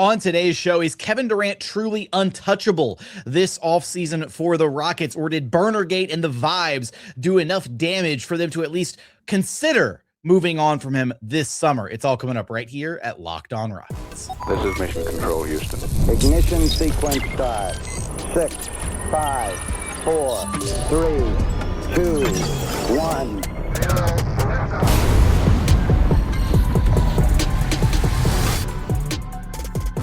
On today's show, is Kevin Durant truly untouchable this offseason for the Rockets, or did Burnergate and the vibes do enough damage for them to at least consider moving on from him this summer? It's all coming up right here at Locked On Rockets. This is Mission Control, Houston. Ignition sequence start. 6, 5, 4, 3, 2, 1.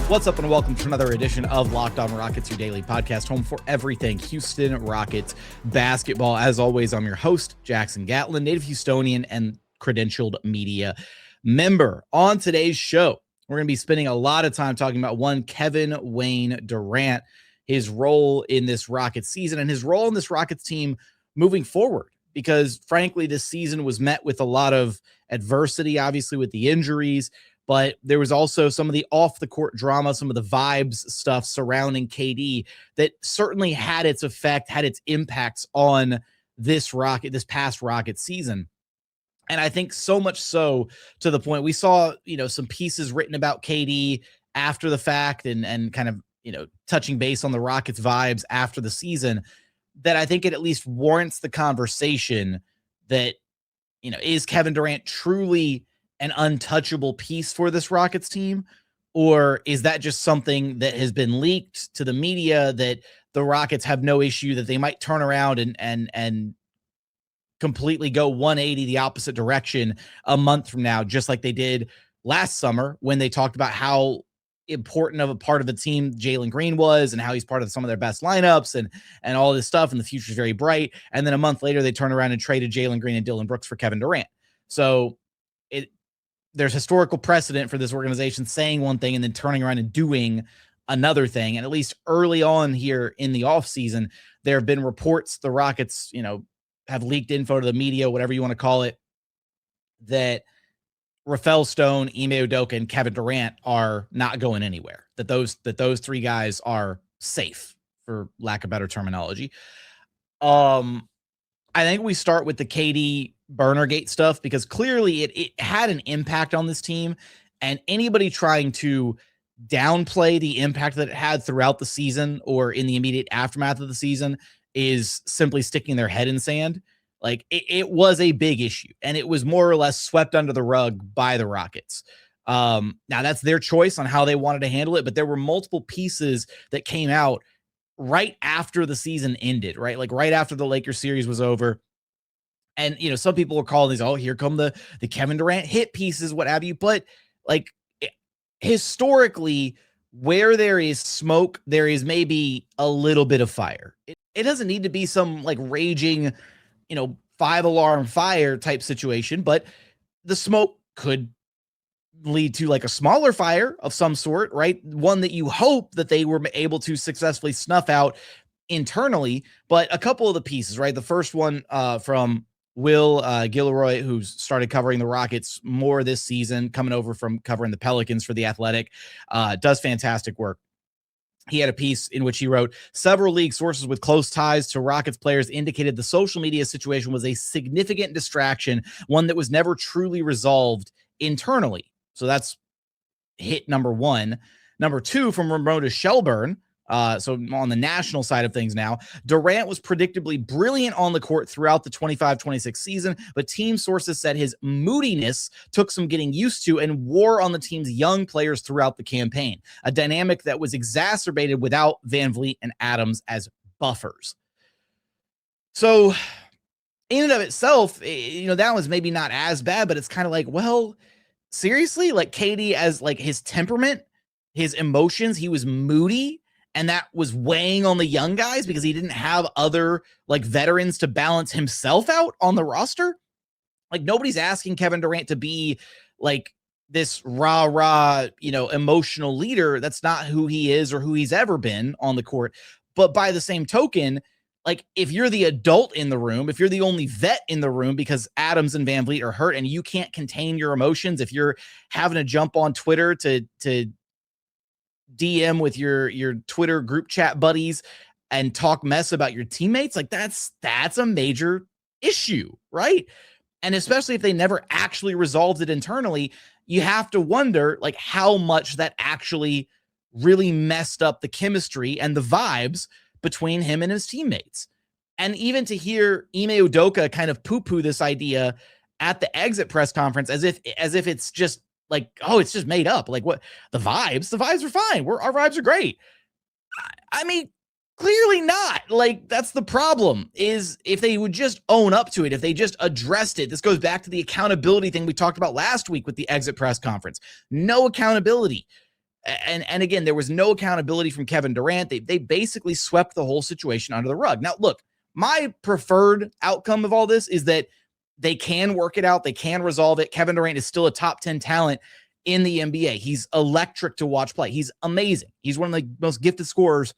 What's up, and welcome to another edition of Locked On Rockets, your daily podcast, home for everything Houston Rockets basketball. As always, I'm your host, Jackson Gatlin, native Houstonian and credentialed media member. On today's show, we're going to be spending a lot of time talking about Kevin Wayne Durant, his role in this Rockets season and his role in this Rockets team moving forward. Because frankly, this season was met with a lot of adversity, obviously with the injuries, but there was also some of the off-the-court drama, some of the vibes stuff surrounding KD that certainly had its effect, had its impacts on this past Rocket season. And I think so much so to the point we saw, some pieces written about KD after the fact and kind of, touching base on the Rockets vibes after the season, that I think it at least warrants the conversation that, is Kevin Durant truly an untouchable piece for this Rockets team? Or is that just something that has been leaked to the media that the Rockets have no issue, that they might turn around and completely go 180 the opposite direction a month from now, just like they did last summer when they talked about how important of a part of the team Jalen Green was and how he's part of some of their best lineups and all this stuff, and the future is very bright. And then a month later, they turn around and traded Jalen Green and Dillon Brooks for Kevin Durant. So there's historical precedent for this organization saying one thing and then turning around and doing another thing. And at least early on here in the offseason, there have been reports the Rockets, have leaked info to the media, whatever you want to call it, that Rafael Stone, Ime Udoka, and Kevin Durant are not going anywhere. That those three guys are safe, for lack of better terminology. I think we start with the KD Burnergate stuff, because clearly it had an impact on this team, and anybody trying to downplay the impact that it had throughout the season or in the immediate aftermath of the season is simply sticking their head in sand. Like, it was a big issue, and it was more or less swept under the rug by the Rockets. Now that's their choice on how they wanted to handle it, but there were multiple pieces that came out right after the season ended, right? Like right after the Lakers series was over. And, some people were calling these, here come the Kevin Durant hit pieces, what have you. But like, historically, where there is smoke, there is maybe a little bit of fire. It doesn't need to be some like raging, 5-alarm fire type situation, but the smoke could lead to like a smaller fire of some sort, right? One that you hope that they were able to successfully snuff out internally. But a couple of the pieces, right? The first one from Will Gilroy, who's started covering the Rockets more this season, coming over from covering the Pelicans for The Athletic, does fantastic work. He had a piece in which he wrote, several league sources with close ties to Rockets players indicated the social media situation was a significant distraction, one that was never truly resolved internally. So that's hit number one. Number two, from Ramona Shelburne, so on the national side of things now, Durant was predictably brilliant on the court throughout the 25-26 season, but team sources said his moodiness took some getting used to and wore on the team's young players throughout the campaign, a dynamic that was exacerbated without Van Vliet and Adams as buffers. So in and of itself, that was maybe not as bad, but it's kind of like, well, seriously, like KD as like his temperament, his emotions, he was moody. And that was weighing on the young guys because he didn't have other like veterans to balance himself out on the roster. Like, nobody's asking Kevin Durant to be like this rah, emotional leader. That's not who he is or who he's ever been on the court. But by the same token, like, if you're the adult in the room, if you're the only vet in the room because Adams and Van Vliet are hurt and you can't contain your emotions, if you're having to jump on Twitter to DM with your Twitter group chat buddies and talk mess about your teammates, like that's a major issue, right? And especially if they never actually resolved it internally, you have to wonder like how much that actually really messed up the chemistry and the vibes between him and his teammates. And even to hear Ime Udoka kind of poo-poo this idea at the exit press conference as if it's just like, oh, it's just made up. Like, what? The vibes are fine. Our vibes are great. I mean, clearly not. Like, that's the problem, is if they would just own up to it, if they just addressed it. This goes back to the accountability thing we talked about last week with the exit press conference. No accountability. And again, there was no accountability from Kevin Durant. They basically swept the whole situation under the rug. Now, look, my preferred outcome of all this is that they can work it out. They can resolve it. Kevin Durant is still a top 10 talent in the NBA. He's electric to watch play. He's amazing. He's one of the most gifted scorers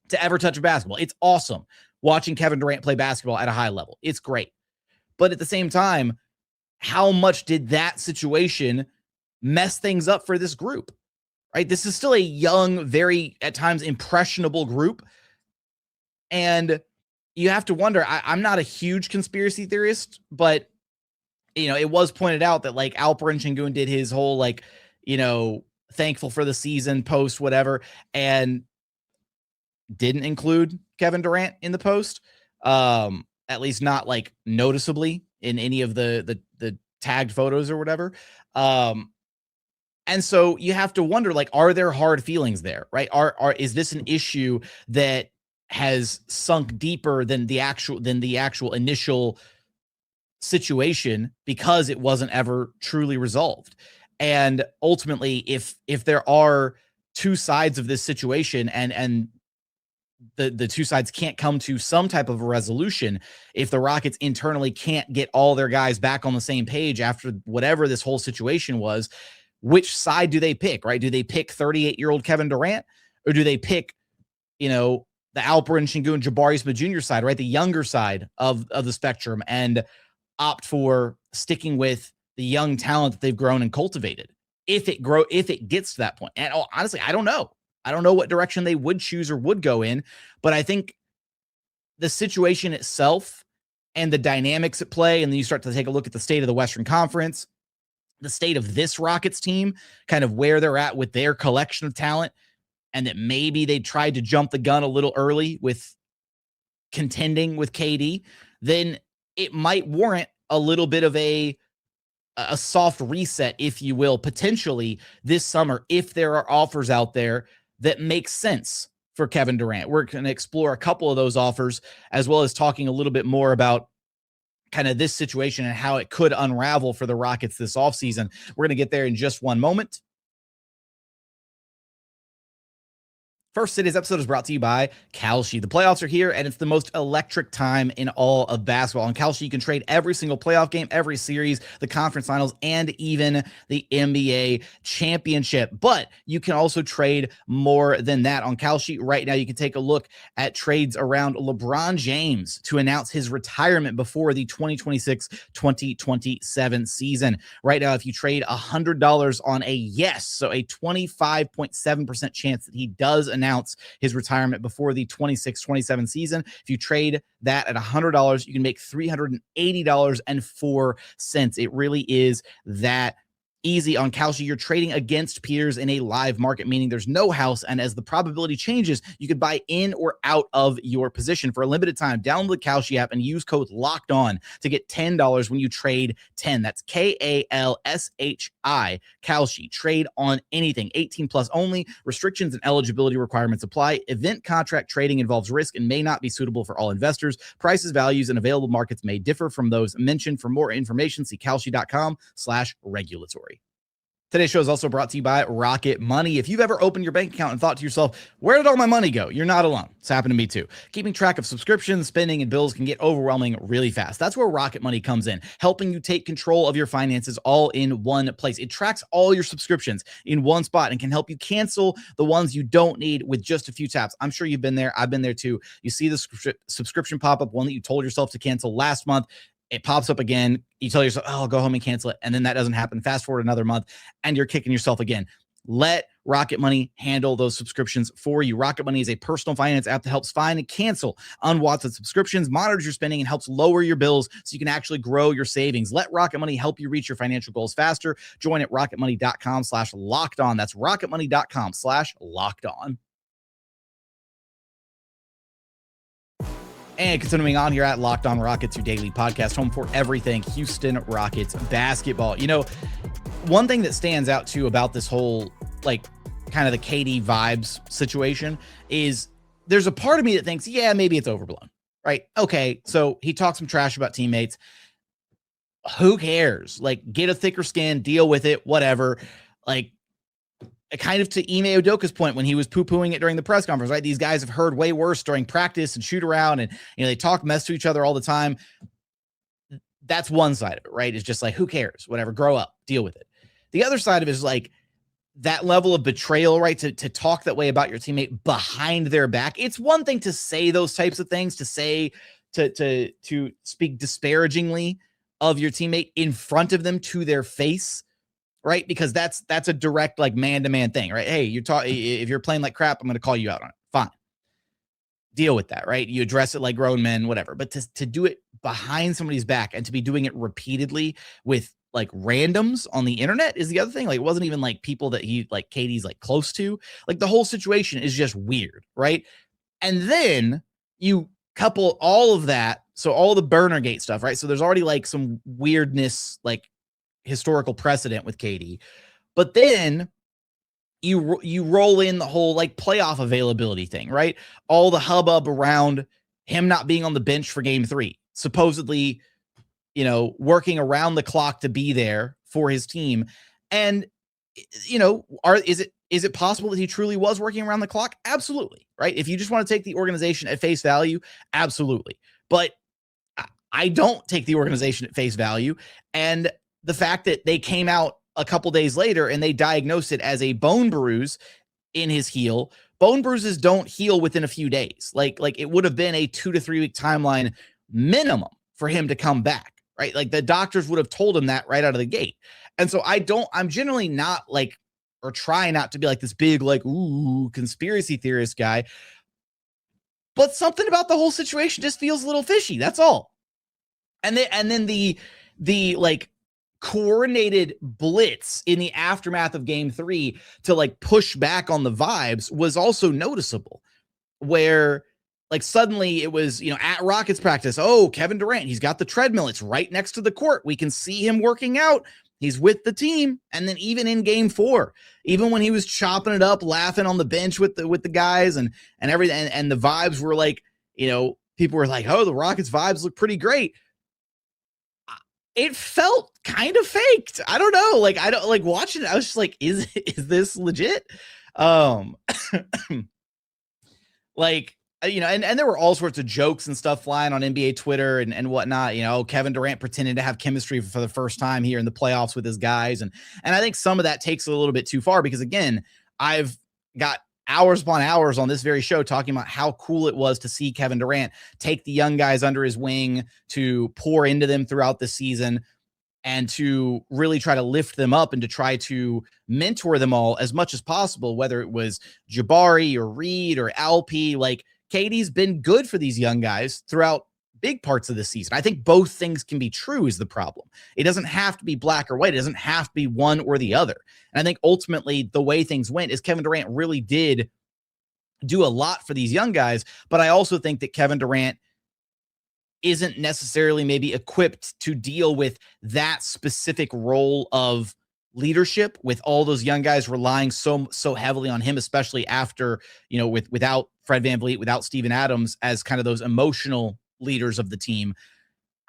to ever touch a basketball. It's awesome watching Kevin Durant play basketball at a high level. It's great. But at the same time, how much did that situation mess things up for this group? Right? This is still a young, very, at times, impressionable group. And you have to wonder, I'm not a huge conspiracy theorist, but, it was pointed out that, like, Alperen Sengun did his whole, like, thankful for the season post, whatever, and didn't include Kevin Durant in the post. At least not, like, noticeably in any of the tagged photos or whatever. And so you have to wonder, like, are there hard feelings there, right? Is this an issue that has sunk deeper than the actual initial situation because it wasn't ever truly resolved? And ultimately, if there are two sides of this situation and the two sides can't come to some type of a resolution, if the Rockets internally can't get all their guys back on the same page after whatever this whole situation was, which side do they pick, right? Do they pick 38-year-old Kevin Durant, or do they pick, the Alperen Sengun Jabari Smith Jr. side, right? The younger side of the spectrum, and opt for sticking with the young talent that they've grown and cultivated. If it gets to that point. And honestly, I don't know. I don't know what direction they would choose or would go in, but I think the situation itself and the dynamics at play, and then you start to take a look at the state of the Western Conference, the state of this Rockets team, kind of where they're at with their collection of talent, and that maybe they tried to jump the gun a little early with contending with KD, then it might warrant a little bit of a soft reset, if you will, potentially this summer, if there are offers out there that make sense for Kevin Durant. We're going to explore a couple of those offers, as well as talking a little bit more about kind of this situation and how it could unravel for the Rockets this offseason. We're going to get there in just one moment. First, today's episode is brought to you by Kalshi. The playoffs are here, and it's the most electric time in all of basketball. On Kalshi, you can trade every single playoff game, every series, the conference finals, and even the NBA championship. But you can also trade more than that. On Kalshi right now, you can take a look at trades around LeBron James to announce his retirement before the 2026-2027 season. Right now, if you trade $100 on a yes, so a 25.7% chance that he does announce his retirement before the 26-27 season. If you trade that at $100, you can make $380.04. It really is that easy. On Kalshi, you're trading against peers in a live market, meaning there's no house, and as the probability changes, you could buy in or out of your position. For a limited time, download the Kalshi app and use code LOCKEDON to get $10 when you trade 10. That's KALSHI. Kalshi. Trade on anything. 18 plus only. Restrictions and eligibility requirements apply. Event contract trading involves risk and may not be suitable for all investors. Prices, values, and available markets may differ from those mentioned. For more information, see kalshi.com/regulatory. Today's show is also brought to you by Rocket Money. If you've ever opened your bank account and thought to yourself, where did all my money go? You're not alone. It's happened to me too. Keeping track of subscriptions, spending, and bills can get overwhelming really fast. That's where Rocket Money comes in, helping you take control of your finances all in one place. It tracks all your subscriptions in one spot and can help you cancel the ones you don't need with just a few taps. I'm sure you've been there. I've been there too. You see the subscription pop up, one that you told yourself to cancel last month. It pops up again. You tell yourself, oh, I'll go home and cancel it. And then that doesn't happen. Fast forward another month and you're kicking yourself again. Let Rocket Money handle those subscriptions for you. Rocket Money is a personal finance app that helps find and cancel unwanted subscriptions, monitors your spending, and helps lower your bills so you can actually grow your savings. Let Rocket Money help you reach your financial goals faster. Join at rocketmoney.com/lockedon. That's rocketmoney.com/lockedon. And continuing on here at Locked On Rockets, your daily podcast, home for everything Houston Rockets basketball. You know, one thing that stands out too about this whole, like, kind of the KD vibes situation is there's a part of me that thinks, yeah, maybe it's overblown, right? Okay, so he talks some trash about teammates. Who cares? Like, get a thicker skin, deal with it, whatever. Like, kind of to Ime Udoka's point when he was poo-pooing it during the press conference, right? These guys have heard way worse during practice and shoot around, and they talk mess to each other all the time. That's one side of it, right? It's just like, who cares? Whatever, grow up, deal with it. The other side of it is like that level of betrayal, right? To talk that way about your teammate behind their back. It's one thing to say those types of things, to say, to speak disparagingly of your teammate in front of them to their face, right? Because that's a direct, like, man-to-man thing, right? Hey, if you're playing like crap, I'm going to call you out on it. Fine. Deal with that, right? You address it like grown men, whatever. But to do it behind somebody's back and to be doing it repeatedly with, like, randoms on the internet is the other thing. Like, it wasn't even like people that KD's like close to. Like, the whole situation is just weird, right? And then you couple all of that, so all the Burnergate stuff, right? So there's already like some weirdness, like historical precedent with KD, but then you roll in the whole, like, playoff availability thing, right? All the hubbub around him not being on the bench for game 3, supposedly, working around the clock to be there for his team. And, is it possible that he truly was working around the clock? Absolutely. Right. If you just want to take the organization at face value, absolutely. But I don't take the organization at face value. And the fact that they came out a couple days later and they diagnosed it as a bone bruise in his heel. Bone bruises don't heal within a few days. Like it would have been a 2 to 3 week timeline minimum for him to come back, right? Like, the doctors would have told him that right out of the gate. And so I'm generally not like, or try not to be like this big, like, ooh, conspiracy theorist guy. But something about the whole situation just feels a little fishy. That's all. And then the like coordinated blitz in the aftermath of game 3 to, like, push back on the vibes was also noticeable, where, like, suddenly it was, at Rockets practice, oh, Kevin Durant, he's got the treadmill. It's right next to the court. We can see him working out. He's with the team. And then even in game 4, even when he was chopping it up, laughing on the bench with the guys and everything, and the vibes were like, people were like, oh, the Rockets vibes look pretty great. It felt kind of faked. I don't know. Like, I don't like watching it. I was just like, is this legit? Like, and there were all sorts of jokes and stuff flying on NBA Twitter and whatnot. Kevin Durant pretending to have chemistry for the first time here in the playoffs with his guys. And I think some of that takes a little bit too far, because, again, I've got hours upon hours on this very show talking about how cool it was to see Kevin Durant take the young guys under his wing, to pour into them throughout the season, and to really try to lift them up and to try to mentor them all as much as possible, whether it was Jabari or Reed or Alperen. Like, KD's been good for these young guys throughout big parts of the season. I think both things can be true is the problem. It doesn't have to be black or white. It doesn't have to be one or the other. And I think ultimately the way things went is Kevin Durant really did do a lot for these young guys. But I also think that Kevin Durant isn't necessarily maybe equipped to deal with that specific role of leadership with all those young guys relying so heavily on him, especially after, without Fred VanVleet, without Steven Adams as kind of those emotional leaders of the team.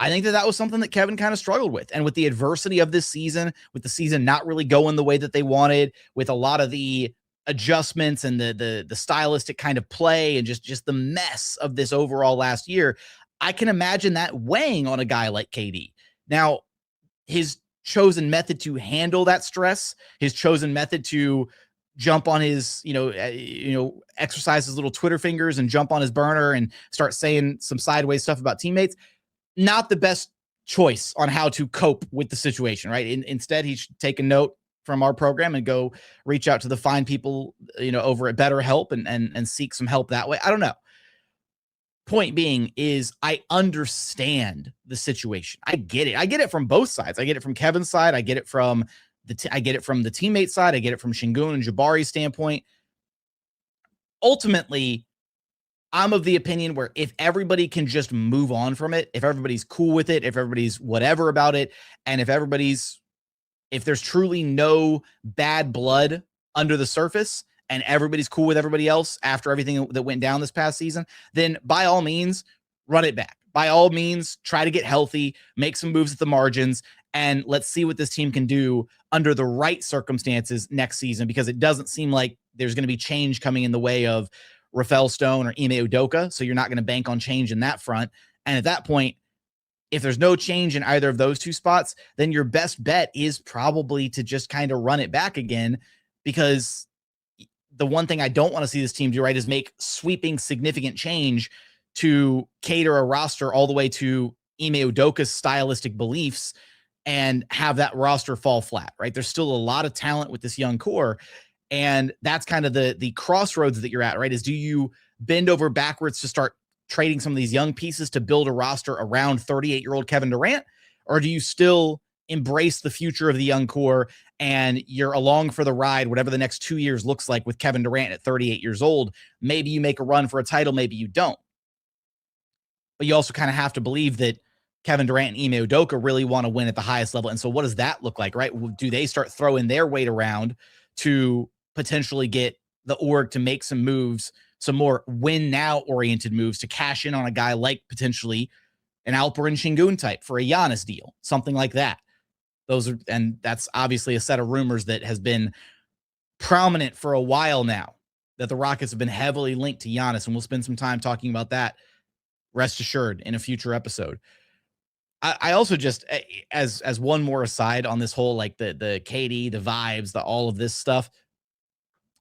I think that was something that Kevin kind of struggled with. And with the adversity of this season, with the season not really going the way that they wanted, with a lot of the adjustments and the stylistic kind of play and just the mess of this overall last year, I can imagine that weighing on a guy like KD. Now, his chosen method to handle that stress, his chosen method to jump on his, exercise his little Twitter fingers and jump on his burner and start saying some sideways stuff about teammates, not the best choice on how to cope with the situation, right? Instead, he should take a note from our program and go reach out to the fine people, over at BetterHelp and seek some help that way. I don't know. Point being is I understand the situation. I get it. I get it from both sides. I get it from Kevin's side. I get it from the teammate side. I get it from Sengun and Jabari's standpoint. Ultimately, I'm of the opinion where if everybody can just move on from it, if everybody's cool with it, if everybody's whatever about it, and if there's truly no bad blood under the surface and everybody's cool with everybody else after everything that went down this past season, then by all means, run it back. By all means, try to get healthy, make some moves at the margins, and let's see what this team can do under the right circumstances next season, because it doesn't seem like there's going to be change coming in the way of Rafael Stone or Ime Udoka, so you're not going to bank on change in that front. And at that point, if there's no change in either of those two spots, then your best bet is probably to just kind of run it back again, because the one thing I don't want to see this team do, right, is make sweeping significant change to cater a roster all the way to Ime Udoka's stylistic beliefs and have that roster fall flat, right? There's still a lot of talent with this young core. And that's kind of the crossroads that you're at, right? Is do you bend over backwards to start trading some of these young pieces to build a roster around 38-year-old Kevin Durant? Or do you still embrace the future of the young core and you're along for the ride, whatever the next 2 years looks like with Kevin Durant at 38 years old? Maybe you make a run for a title, maybe you don't. But you also kind of have to believe that Kevin Durant and Ime Udoka really want to win at the highest level. And so what does that look like, right? Do they start throwing their weight around to potentially get the org to make some moves, some more win now oriented moves to cash in on a guy like potentially an Alperen Sengun type for a Giannis deal, something like that? And that's obviously a set of rumors that has been prominent for a while now, that the Rockets have been heavily linked to Giannis, and we'll spend some time talking about that, rest assured, in a future episode. I also just, as one more aside on this whole, like the KD, the vibes, all of this stuff,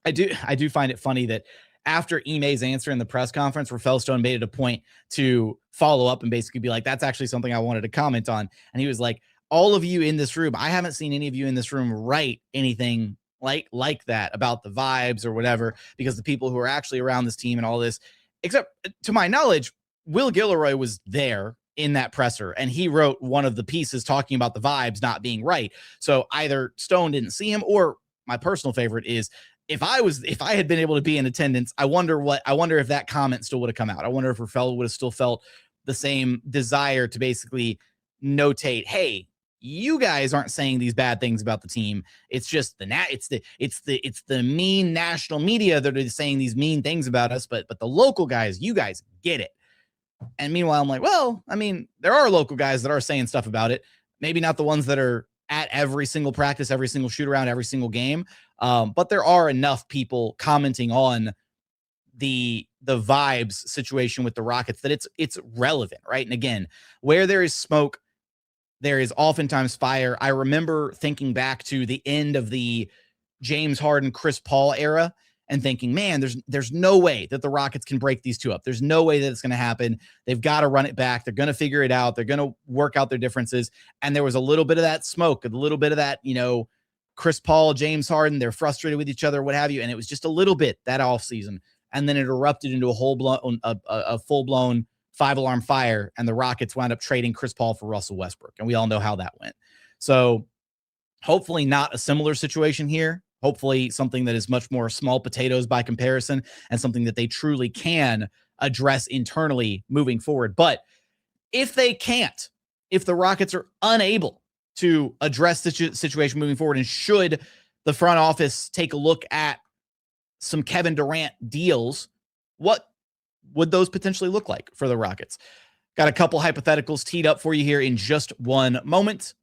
I do find it funny that after Ime's answer in the press conference, Rafael Stone made it a point to follow up and basically be like, that's actually something I wanted to comment on. And he was like, all of you in this room, I haven't seen any of you in this room write anything like that about the vibes or whatever, because the people who are actually around this team and all this, except to my knowledge, Will Gilroy was there in that presser, and he wrote one of the pieces talking about the vibes not being right. So either Stone didn't see him, or my personal favorite is, if I had been able to be in attendance, I wonder if that comment still would have come out. I wonder if Rafael would have still felt the same desire to basically notate, hey, you guys aren't saying these bad things about the team. It's just it's the mean national media that are saying these mean things about us, but the local guys, you guys get it. And meanwhile, I'm like, well, I mean, there are local guys that are saying stuff about it. Maybe not the ones that are at every single practice, every single shoot around, every single game. But there are enough people commenting on the vibes situation with the Rockets that it's relevant, right? And again, where there is smoke, there is oftentimes fire. I remember thinking back to the end of the James Harden, Chris Paul era and thinking, man, there's no way that the Rockets can break these two up. There's no way that it's going to happen. They've got to run it back. They're going to figure it out. They're going to work out their differences. And there was a little bit of that smoke, a little bit of that, Chris Paul, James Harden, they're frustrated with each other, what have you. And it was just a little bit that offseason. And then it erupted into a full-blown 5-alarm fire, and the Rockets wound up trading Chris Paul for Russell Westbrook. And we all know how that went. So hopefully not a similar situation here. Hopefully something that is much more small potatoes by comparison, and something that they truly can address internally moving forward. But if they can't, if the Rockets are unable to address the situation moving forward, and should the front office take a look at some Kevin Durant deals, what would those potentially look like for the Rockets? Got a couple hypotheticals teed up for you here in just one moment.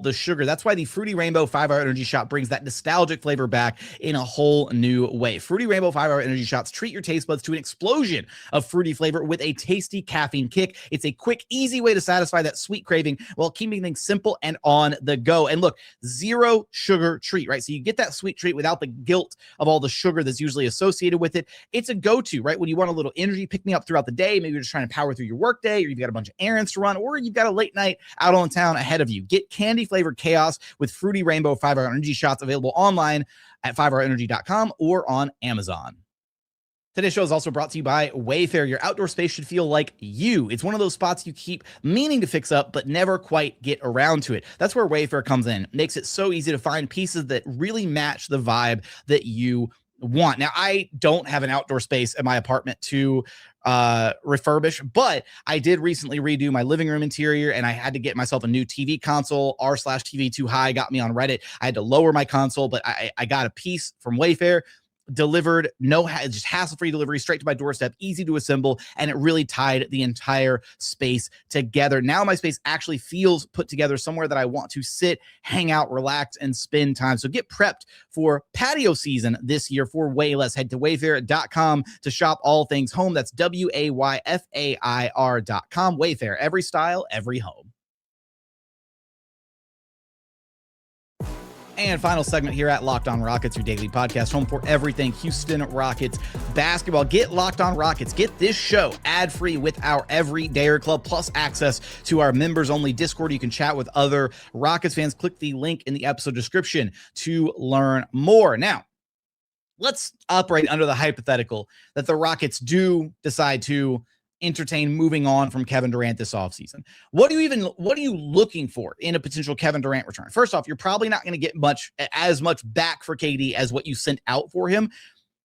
the sugar. That's why the Fruity Rainbow 5-Hour Energy Shot brings that nostalgic flavor back in a whole new way. Fruity Rainbow 5-Hour Energy Shots treat your taste buds to an explosion of fruity flavor with a tasty caffeine kick. It's a quick, easy way to satisfy that sweet craving while keeping things simple and on the go. And look, zero sugar treat, right? So you get that sweet treat without the guilt of all the sugar that's usually associated with it. It's a go-to, right? When you want a little energy pick-me-up throughout the day, maybe you're just trying to power through your workday, or you've got a bunch of errands to run, or you've got a late night out on town ahead of you. Get candy-flavored chaos with Fruity Rainbow 5-Hour Energy Shots, available online at 5hourenergy.com or on Amazon. Today's show is also brought to you by Wayfair. Your outdoor space should feel like you. It's one of those spots you keep meaning to fix up, but never quite get around to it. That's where Wayfair comes in. It makes it so easy to find pieces that really match the vibe that you want. Now, I don't have an outdoor space in my apartment to refurbish, but I did recently redo my living room interior, and I had to get myself a new TV console. R/TV too high got me on Reddit. I had to lower my console, but I got a piece from Wayfair delivered, just hassle-free delivery straight to my doorstep, easy to assemble, and it really tied the entire space together. Now my space actually feels put together, somewhere that I want to sit, hang out, relax, and spend time. So get prepped for patio season this year for way less. Head to wayfair.com to shop all things home. That's WAYFAIR.com. Wayfair, every style, every home. And final segment here at Locked On Rockets, your daily podcast, home for everything Houston Rockets basketball. Get Locked On Rockets. Get this show ad-free with our Everydayer Club, plus access to our members-only Discord. You can chat with other Rockets fans. Click the link in the episode description to learn more. Now, let's operate under the hypothetical that the Rockets do decide to entertain moving on from Kevin Durant this offseason. What are you looking for in a potential Kevin Durant return? First off, you're probably not going to get as much back for KD as what you sent out for him.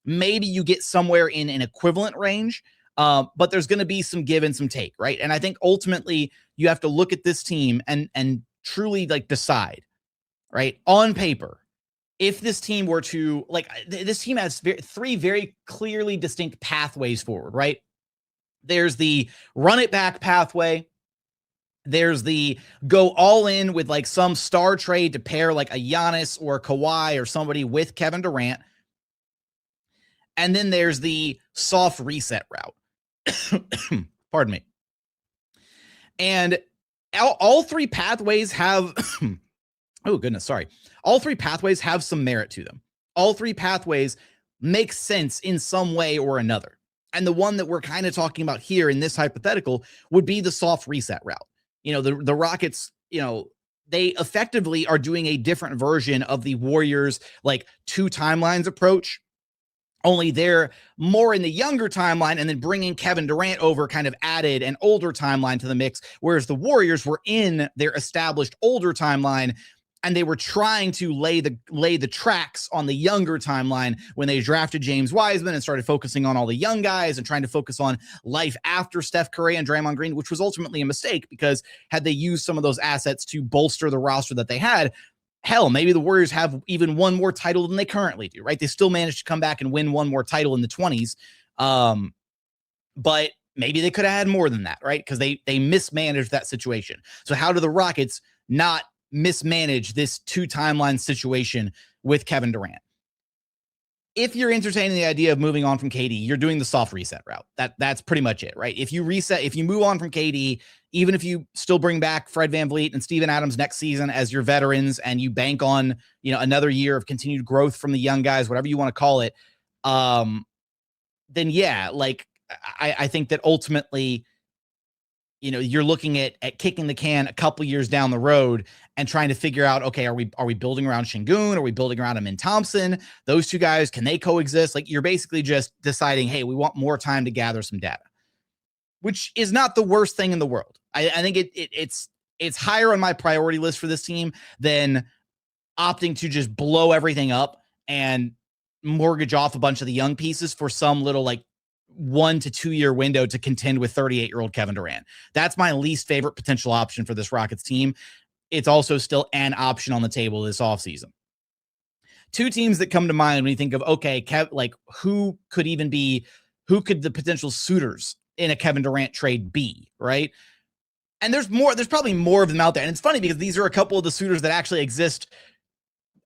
Maybe you get somewhere in an equivalent range, but there's going to be some give and some take, right? And I think ultimately you have to look at this team and truly decide, right, on paper, if this team were to, this team has three very clearly distinct pathways forward, right? There's the run it back pathway. There's the go all in with some star trade to pair a Giannis or a Kawhi or somebody with Kevin Durant. And then there's the soft reset route. Pardon me. And all three pathways have, oh goodness, sorry. All three pathways have some merit to them. All three pathways make sense in some way or another. And the one that we're kind of talking about here in this hypothetical would be the soft reset route. The Rockets, they effectively are doing a different version of the Warriors, two timelines approach, only they're more in the younger timeline, and then bringing Kevin Durant over kind of added an older timeline to the mix, whereas the Warriors were in their established older timeline, and they were trying to lay the tracks on the younger timeline when they drafted James Wiseman and started focusing on all the young guys and trying to focus on life after Steph Curry and Draymond Green, which was ultimately a mistake, because had they used some of those assets to bolster the roster that they had, hell, maybe the Warriors have even one more title than they currently do, right? They still managed to come back and win one more title in the 20s. But maybe they could have had more than that, right? Because they mismanaged that situation. So how do the Rockets not mismanage this two timeline situation with Kevin Durant? If you're entertaining the idea of moving on from KD, you're doing the soft reset route. That's pretty much it, right? If you move on from KD, even if you still bring back Fred VanVleet and Steven Adams next season as your veterans, and you bank on, another year of continued growth from the young guys, whatever you want to call it, then yeah, I think that ultimately, you're looking at kicking the can a couple years down the road and trying to figure out, okay, are we building around Sengun? Are we building around Amen Thompson? Those two guys, can they coexist? You're basically just deciding, hey, we want more time to gather some data, which is not the worst thing in the world. I think it's higher on my priority list for this team than opting to just blow everything up and mortgage off a bunch of the young pieces for some little 1 to 2 year window to contend with 38-year-old Kevin Durant. That's my least favorite potential option for this Rockets team. It's also still an option on the table this offseason. Two teams that come to mind when you think of, okay, who could the potential suitors in a Kevin Durant trade be, right? And there's probably more of them out there. And it's funny because these are a couple of the suitors that actually exist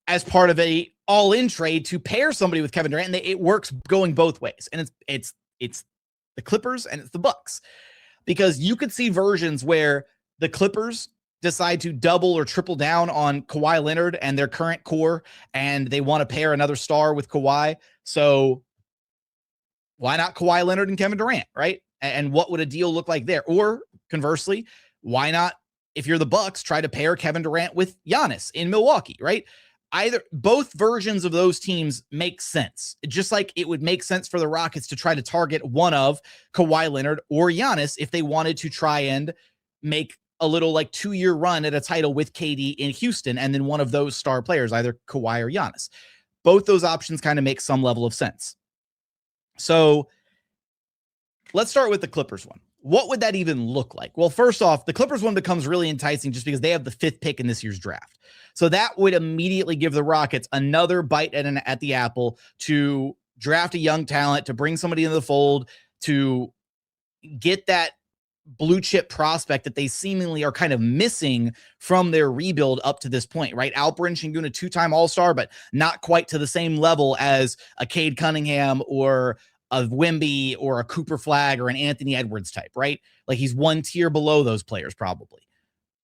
as part of a all-in trade to pair somebody with Kevin Durant. And it works going both ways. And it's the Clippers and it's the Bucks, because you could see versions where the Clippers decide to double or triple down on Kawhi Leonard and their current core, and they want to pair another star with Kawhi. So why not Kawhi Leonard and Kevin Durant, right? And what would a deal look like there? Or conversely, why not, if you're the Bucks, try to pair Kevin Durant with Giannis in Milwaukee, right? Both versions of those teams make sense. Just like it would make sense for the Rockets to try to target one of Kawhi Leonard or Giannis if they wanted to try and make a little like 2-year run at a title with KD in Houston, and then one of those star players, either Kawhi or Giannis. Both those options kind of make some level of sense. So let's start with the Clippers one. What would that even look like? Well, first off, the Clippers one becomes really enticing just because they have the 5th pick in this year's draft. So that would immediately give the Rockets another bite at the apple to draft a young talent, to bring somebody into the fold, to get that blue chip prospect that they seemingly are kind of missing from their rebuild up to this point, right? Alperen Sengun, a 2-time All-Star, but not quite to the same level as a Cade Cunningham or a Wemby or a Cooper Flag or an Anthony Edwards type, right? Like he's one tier below those players probably.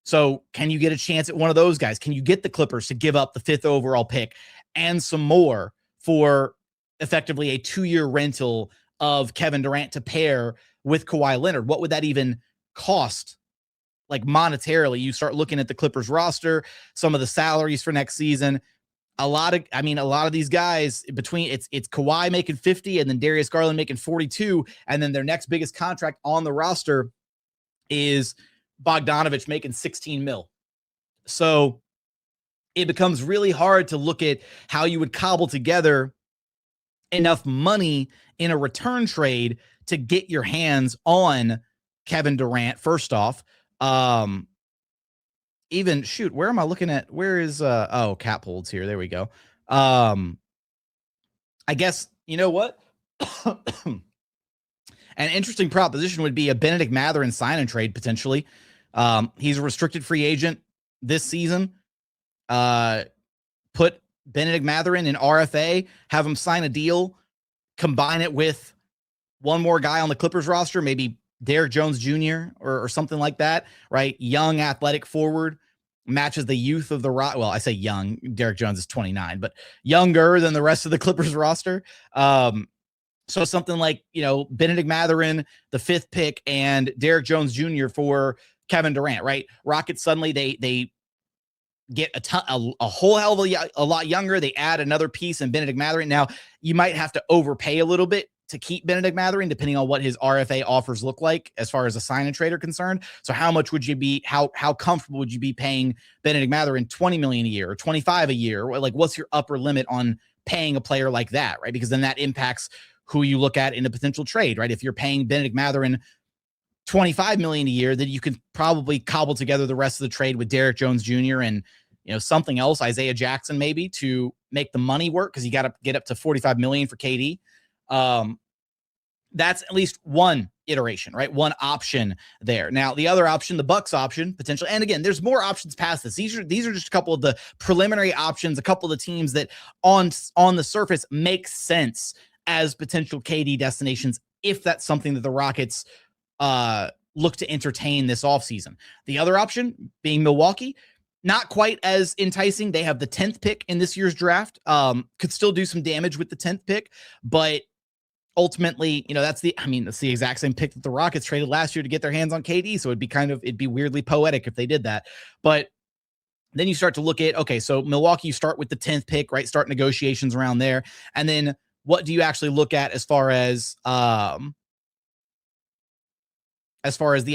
So can you get a chance at one of those guys? Can you get the Clippers to give up the 5th overall pick and some more for effectively a 2-year rental of Kevin Durant to pair with Kawhi Leonard? What would that even cost? Like monetarily, you start looking at the Clippers roster, some of the salaries for next season. A lot of these guys between it's Kawhi making 50 and then Darius Garland making 42. And then their next biggest contract on the roster is Bogdanovich making 16 mil. So it becomes really hard to look at how you would cobble together enough money in a return trade to get your hands on Kevin Durant. First off, even shoot, where am I looking at? Where is Cap holds here? There we go. I guess, you know what? An interesting proposition would be a Benedict Mathurin sign and trade potentially. He's a restricted free agent this season. Put Benedict Mathurin in RFA, have him sign a deal, combine it with one more guy on the Clippers roster, maybe Derrick Jones Jr. or something like that, right? Young, athletic forward, matches the youth of the Well, I say young. Derrick Jones is 29, but younger than the rest of the Clippers roster. So something like, Benedict Mathurin, the 5th pick, and Derrick Jones Jr. for Kevin Durant, right? Rockets suddenly they get a whole hell of a lot younger. They add another piece in Benedict Mathurin. Now, you might have to overpay a little bit to keep Benedict Mathurin, depending on what his RFA offers look like as far as a sign and trade are concerned. So how much would you be, how comfortable would you be paying Benedict Mathurin $20 million a year or $25 a year? Like, what's your upper limit on paying a player like that, right? Because then that impacts who you look at in a potential trade, right? If you're paying Benedict Mathurin $25 million a year, then you can probably cobble together the rest of the trade with Derrick Jones Jr. and something else, Isaiah Jackson maybe, to make the money work, because you got to get up to $45 million for KD. That's at least one iteration, right? One option there. Now, the other option, the Bucks option, potentially, and again, there's more options past this. These are just a couple of the preliminary options, a couple of the teams that on the surface make sense as potential KD destinations, if that's something that the Rockets look to entertain this offseason. The other option being Milwaukee, not quite as enticing. They have the 10th pick in this year's draft. Could still do some damage with the 10th pick, but ultimately, that's the exact same pick that the Rockets traded last year to get their hands on KD. So it'd be weirdly poetic if they did that. But then you start to look at, okay, so Milwaukee, you start with the 10th pick, right? Start negotiations around there. And then what do you actually look at as far as the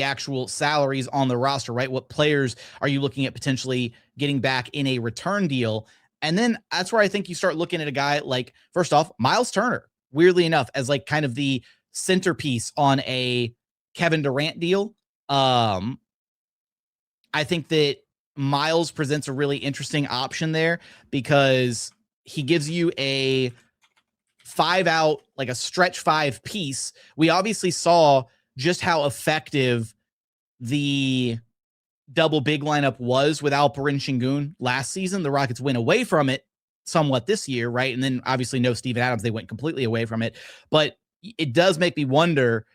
actual salaries on the roster, right? What players are you looking at potentially getting back in a return deal? And then that's where I think you start looking at a guy like, first off, Miles Turner, weirdly enough, as like kind of the centerpiece on a Kevin Durant deal. I think that Miles presents a really interesting option there because he gives you a 5-out, like a stretch 5 piece. We obviously saw just how effective the double big lineup was with Alperen Sengun last season. The Rockets went away from it somewhat this year, right? And then obviously no Steven Adams. They went completely away from it. But it does make me wonder,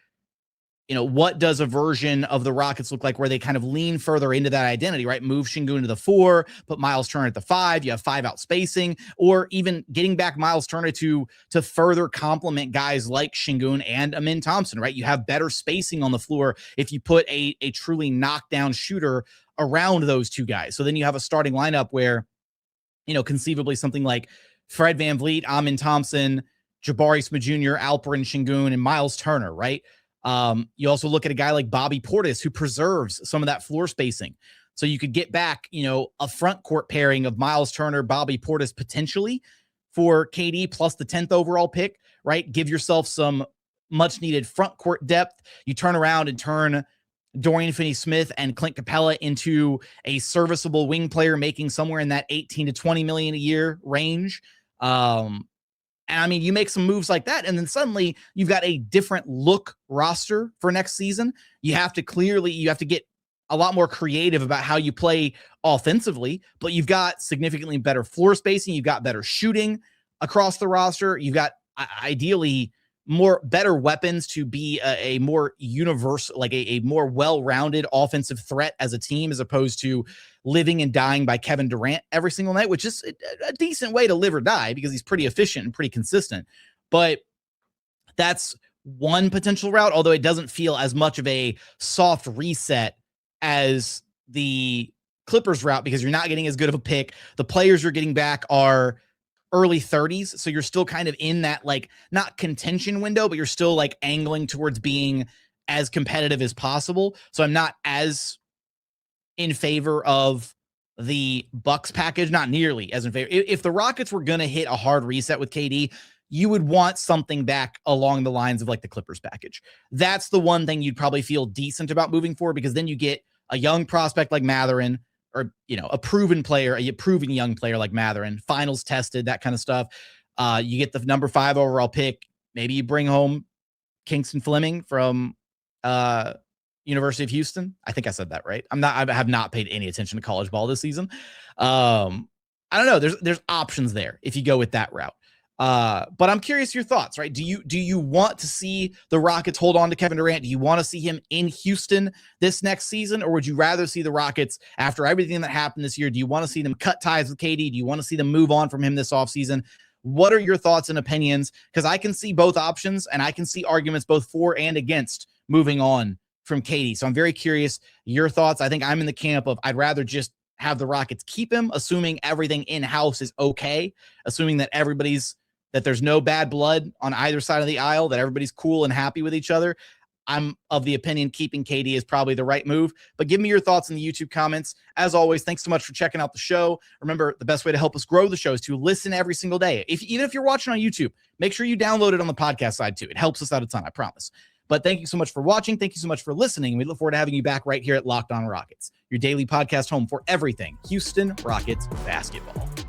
what does a version of the Rockets look like where they kind of lean further into that identity, right? Move Sengun to the 4, put Miles Turner at the 5, you have 5 out spacing, or even getting back Miles Turner to further complement guys like Sengun and Amen Thompson, right? You have better spacing on the floor if you put a truly knockdown shooter around those two guys. So then you have a starting lineup where, conceivably something like Fred VanVleet, Amen Thompson, Jabari Smith Jr., Alperen Sengun, and Miles Turner, right? You also look at a guy like Bobby Portis who preserves some of that floor spacing. So you could get back, a front court pairing of Miles Turner, Bobby Portis potentially for KD plus the 10th overall pick, right? Give yourself some much needed front court depth. You turn around and turn Dorian Finney-Smith and Clint Capela into a serviceable wing player, making somewhere in that 18 to 20 million a year range. And I mean, you make some moves like that, and then suddenly you've got a different look roster for next season. You have to get a lot more creative about how you play offensively, but you've got significantly better floor spacing. You've got better shooting across the roster. You've got ideally better weapons to be a more universal, like a more well-rounded offensive threat as a team, as opposed to living and dying by Kevin Durant every single night, which is a decent way to live or die because he's pretty efficient and pretty consistent. But that's one potential route, although it doesn't feel as much of a soft reset as the Clippers route because you're not getting as good of a pick. The players you're getting back are early 30s. So you're still kind of in that, like, not contention window, but you're still like angling towards being as competitive as possible. So I'm not as in favor of the Bucks package, not nearly as in favor. If the Rockets were going to hit a hard reset with KD, you would want something back along the lines of like the Clippers package. That's the one thing you'd probably feel decent about moving forward, because then you get a young prospect like Mathurin, or, a proven player, a proven young player like Mathurin, finals tested, that kind of stuff. You get the number 5 overall pick. Maybe you bring home Kingston Fleming from University of Houston. I think I said that right. I have not paid any attention to college ball this season. I don't know. There's options there if you go with that route. But I'm curious your thoughts, right? Do you want to see the Rockets hold on to Kevin Durant? Do you want to see him in Houston this next season? Or would you rather see the Rockets, after everything that happened this year, do you want to see them cut ties with KD? Do you want to see them move on from him this offseason? What are your thoughts and opinions? Because I can see both options, and I can see arguments both for and against moving on from KD. So I'm very curious your thoughts. I think I'm in the camp of I'd rather just have the Rockets keep him, assuming everything in-house is okay, assuming that there's no bad blood on either side of the aisle, that everybody's cool and happy with each other. I'm of the opinion keeping KD is probably the right move, but give me your thoughts in the YouTube comments. As always, thanks so much for checking out the show. Remember, the best way to help us grow the show is to listen every single day. Even if you're watching on YouTube, make sure you download it on the podcast side too. It helps us out a ton, I promise. But thank you so much for watching. Thank you so much for listening. We look forward to having you back right here at Locked On Rockets, your daily podcast home for everything Houston Rockets basketball.